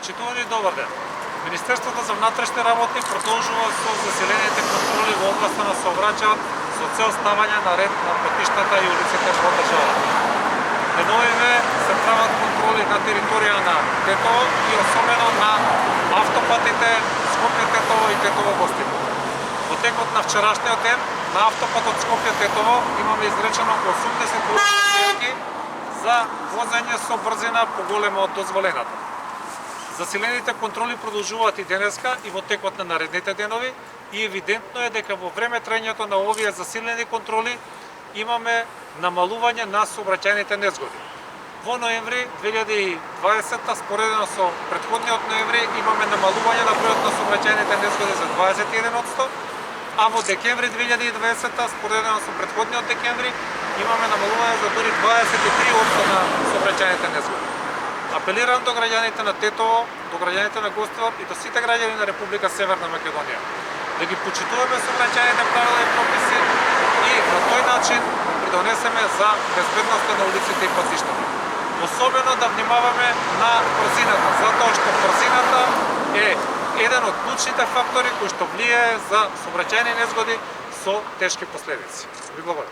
Почитувани добар ден. Министерството за внатрешни работи продолжува со засилените контроли во областа на сообраќајот со цел ставање на ред на патиштата и улиците во државата. Деновиве се прават контроли на територија на Тетово и особено на автопатите Скопје-Тетово и Тетово-Гостивар. Во текот на вчерашниот ден на автопатот Скопје-Тетово имаме изречено 80 мерки за возење со брзина поголема од дозволената. Засилените контроли продолжуваат и денеска и во текот на наредните денови и евидентно е дека во време траењето на овие засилени контроли имаме намалување на сообраќајните незгоди. Во ноември 2020 споредено со претходниот ноември имаме намалување на бројот на сообраќајните незгоди за 21%, а во декември 2020 споредено со претходниот декември имаме намалување за дури 23% на сообраќајните незгоди. Апелирам до граѓаните на Тетово, до граѓаните на Гостивар и до сите граѓани на Република Северна Македонија да ги почитуваме сообраќајните правила и прописи и на тој начин да придонесеме за безбедноста на улиците и патиштата. Особено да внимаваме на брзината, затоа што брзината е еден од клучните фактори кои што влијае за сообраќајни незгоди со тешки последици. Ви благодарам.